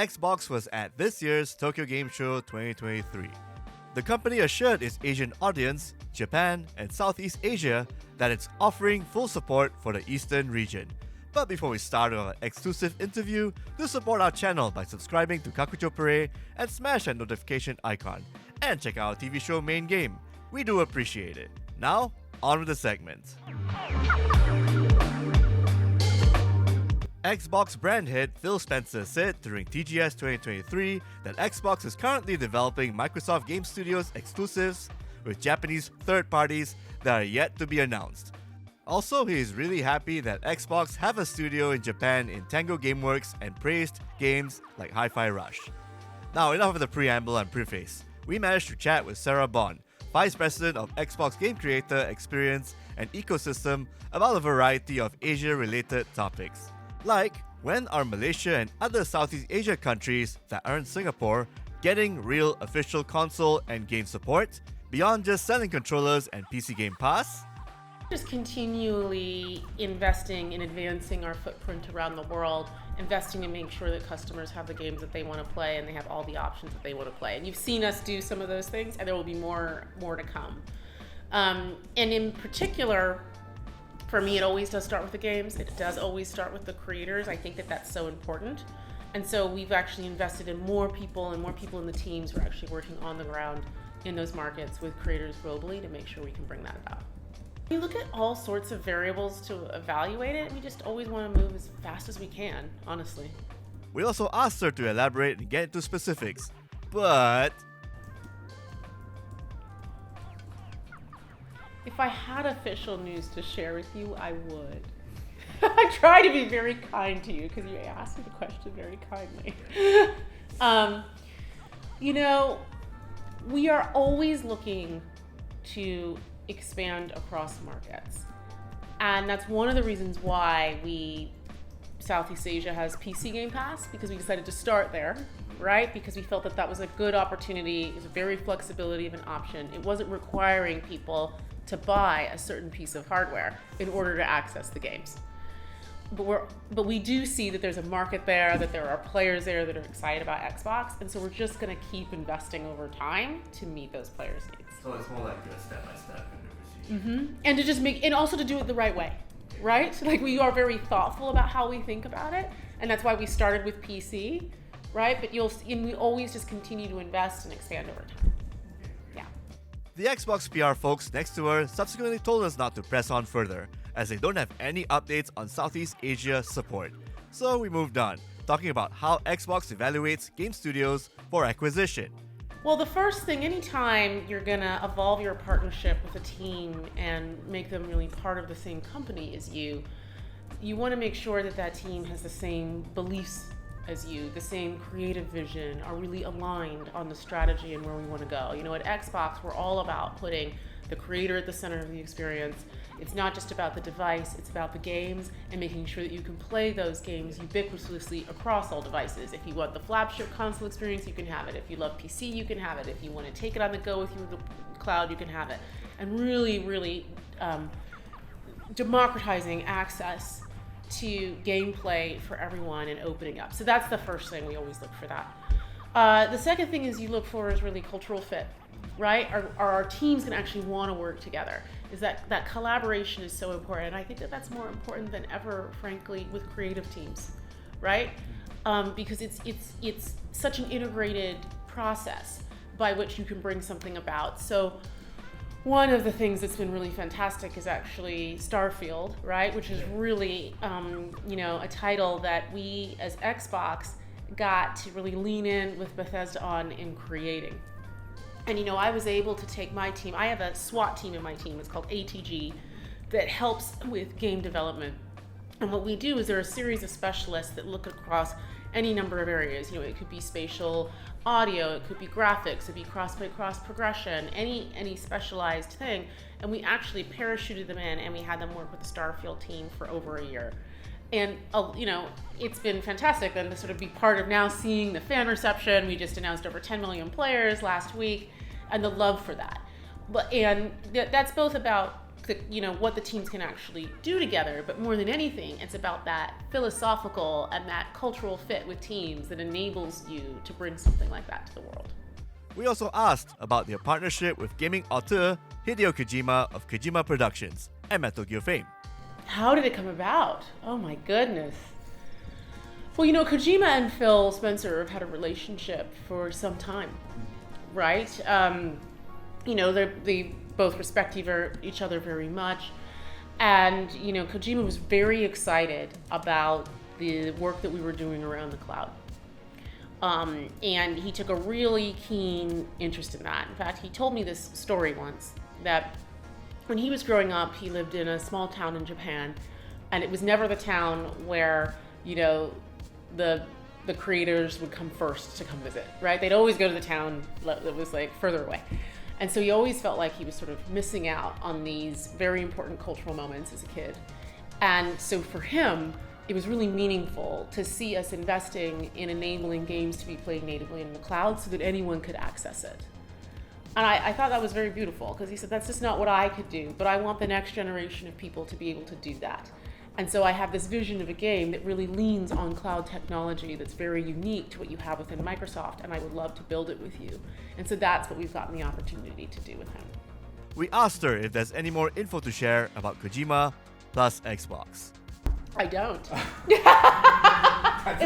Xbox was at this year's Tokyo Game Show 2023. The company assured its Asian audience, Japan, and Southeast Asia that it's offering full support for the Eastern region. But before we start our exclusive interview, do support our channel by subscribing to Kakuchopurei and smash that notification icon. And check out our TV show Main Game. We do appreciate it. Now, on with the segment. Xbox brand head Phil Spencer said during TGS 2023 that Xbox is currently developing Microsoft Game Studios exclusives with Japanese third parties that are yet to be announced. Also, he is really happy that Xbox have a studio in Japan in Tango Gameworks and praised games like Hi-Fi Rush. Now, enough of the preamble and preface. We managed to chat with Sarah Bond, Vice President of Xbox Game Creator Experience and Ecosystem, about a variety of Asia-related topics. Like, when are Malaysia and other Southeast Asia countries that aren't Singapore getting real official console and game support, beyond just selling controllers and PC Game Pass? Just continually investing in advancing our footprint around the world, investing to make sure that customers have the games that they want to play and they have all the options that they want to play. And you've seen us do some of those things, and there will be more to come. And in particular, for me, it always does start with the games. It does always start with the creators. I think that that's so important. And so we've actually invested in more people in the teams who are actually working on the ground in those markets with creators globally to make sure we can bring that about. We look at all sorts of variables to evaluate it. We just always want to move as fast as we can, honestly. We also asked her to elaborate and get into specifics, but if I had official news to share with you, I would. I try to be very kind to you because you asked me the question very kindly. We are always looking to expand across markets. And that's one of the reasons why Southeast Asia has PC Game Pass, because we decided to start there, right? Because we felt that that was a good opportunity. It was a very flexibility of an option. It wasn't requiring people to buy a certain piece of hardware in order to access the games. But we do see that there's a market there, that there are players there that are excited about Xbox, and so we're just going to keep investing over time to meet those players' needs. So it's more like a step-by-step kind of procedure. Mm-hmm. And to just and also to do it the right way, right? So we are very thoughtful about how we think about it, and that's why we started with PC, right? But we always just continue to invest and expand over time. Yeah. The Xbox PR folks next to her subsequently told us not to press on further, as they don't have any updates on Southeast Asia support. So we moved on, talking about how Xbox evaluates game studios for acquisition. Well, the first thing, anytime you're gonna evolve your partnership with a team and make them really part of the same company as you wanna make sure that that team has the same beliefs as you, the same creative vision, are really aligned on the strategy and where we wanna go. At Xbox, we're all about putting the creator at the center of the experience. It's not just about the device, it's about the games and making sure that you can play those games ubiquitously across all devices. If you want the flagship console experience, you can have it. If you love PC, you can have it. If you want to take it on the go with you in the cloud, you can have it. And really democratizing access to gameplay for everyone and opening up. So that's the first thing. We always look for that. The second thing is you look for is really cultural fit. Right? Are our teams going to actually want to work together? Is that collaboration is so important. And I think that that's more important than ever, frankly, with creative teams, right? Because it's such an integrated process by which you can bring something about. So one of the things that's been really fantastic is actually Starfield, right? Which is really, a title that we as Xbox got to really lean in with Bethesda on in creating. And I was able to take my team, I have a SWAT team in my team, it's called ATG, that helps with game development. And what we do is there are a series of specialists that look across any number of areas. It could be spatial audio, it could be graphics, it could be cross-play, cross-progression, any specialized thing. And we actually parachuted them in and we had them work with the Starfield team for over a year. And, it's been fantastic then to sort of be part of now seeing the fan reception. We just announced over 10 million players last week and the love for that. And that's both about what the teams can actually do together, but more than anything, it's about that philosophical and that cultural fit with teams that enables you to bring something like that to the world. We also asked about their partnership with gaming auteur Hideo Kojima of Kojima Productions and Metal Gear fame. How did it come about? Oh my goodness. Well, Kojima and Phil Spencer have had a relationship for some time, right? They both respect each other very much. And, Kojima was very excited about the work that we were doing around the cloud. And he took a really keen interest in that. In fact, he told me this story once, that when he was growing up, he lived in a small town in Japan, and it was never the town where, the creators would come first to come visit, right? They'd always go to the town that was further away. And so he always felt like he was sort of missing out on these very important cultural moments as a kid. And so for him, it was really meaningful to see us investing in enabling games to be played natively in the cloud so that anyone could access it. And I thought that was very beautiful, because he said, that's just not what I could do, but I want the next generation of people to be able to do that. And so I have this vision of a game that really leans on cloud technology that's very unique to what you have within Microsoft, and I would love to build it with you. And so that's what we've gotten the opportunity to do with him. We asked her if there's any more info to share about Kojima plus Xbox. I don't. If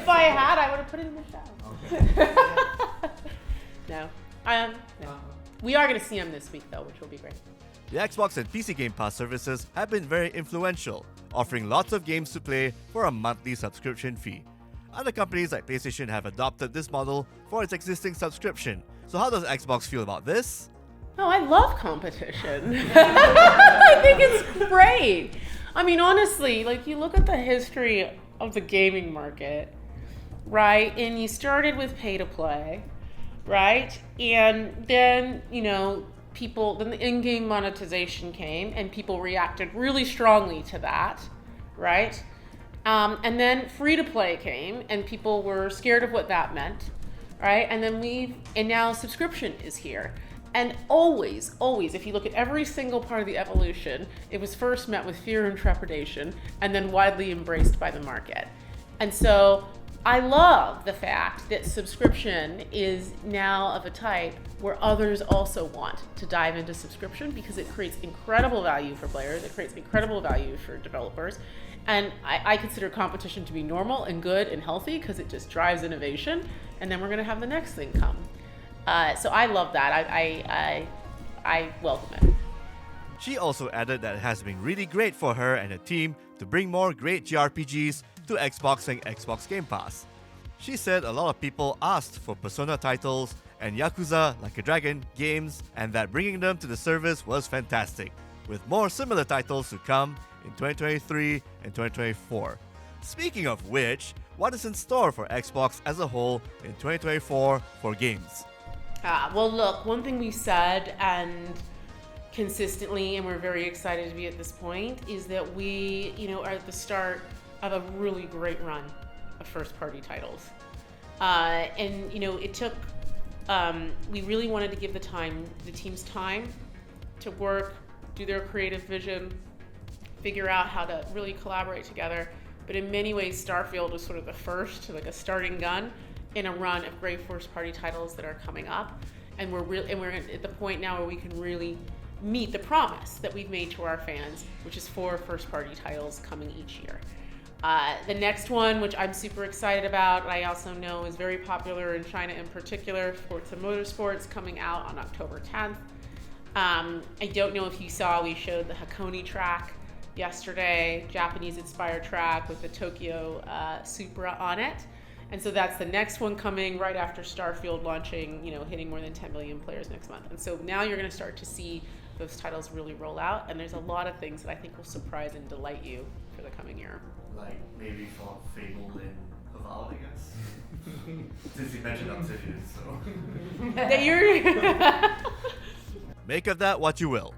I had, I would have put it in the show. Okay. No. No. We are going to see him this week, though, which will be great. The Xbox and PC Game Pass services have been very influential, offering lots of games to play for a monthly subscription fee. Other companies like PlayStation have adopted this model for its existing subscription. So how does Xbox feel about this? Oh, I love competition. I think it's great. I mean, honestly, you look at the history of the gaming market, right? And you started with pay to play, right? And then, then the in-game monetization came, and people reacted really strongly to that, right? And then free-to-play came, and people were scared of what that meant, right? And now subscription is here. And always, if you look at every single part of the evolution, it was first met with fear and trepidation, and then widely embraced by the market. And so I love the fact that subscription is now of a type where others also want to dive into subscription, because it creates incredible value for players, it creates incredible value for developers, and I consider competition to be normal and good and healthy, because it just drives innovation, and then we're going to have the next thing come. So I love that. I welcome it. She also added that it has been really great for her and her team to bring more great JRPGs to Xbox and Xbox Game Pass. She said a lot of people asked for Persona titles and Yakuza Like a Dragon games, and that bringing them to the service was fantastic, with more similar titles to come in 2023 and 2024. Speaking of which, what is in store for Xbox as a whole in 2024 for games? Well, look, one thing we said, and consistently, and we're very excited to be at this point, is that we, are at the start of a really great run of first-party titles. It took, we really wanted to give the teams time to work, do their creative vision, figure out how to really collaborate together. But in many ways, Starfield was sort of the first, a starting gun in a run of great first-party titles that are coming up. And we're at the point now where we can really meet the promise that we've made to our fans, which is 4 first-party titles coming each year. The next one, which I'm super excited about, I also know is very popular in China in particular, Forza Motorsports, coming out on October 10th. I don't know if you saw, we showed the Hakone track yesterday, Japanese-inspired track with the Tokyo Supra on it. And so that's the next one coming right after Starfield launching, hitting more than 10 million players next month. And so now you're going to start to see those titles really roll out, and there's a lot of things that I think will surprise and delight you for the coming year. Like maybe for Fable and Avowed, I guess. Since you mentioned Obsidian, so. That you're Make of that what you will.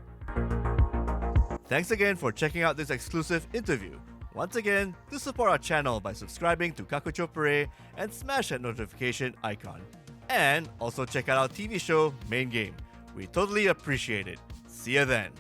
Thanks again for checking out this exclusive interview. Once again, do support our channel by subscribing to Kakuchopurei and smash that notification icon. And also check out our TV show, Main Game. We totally appreciate it. See ya then.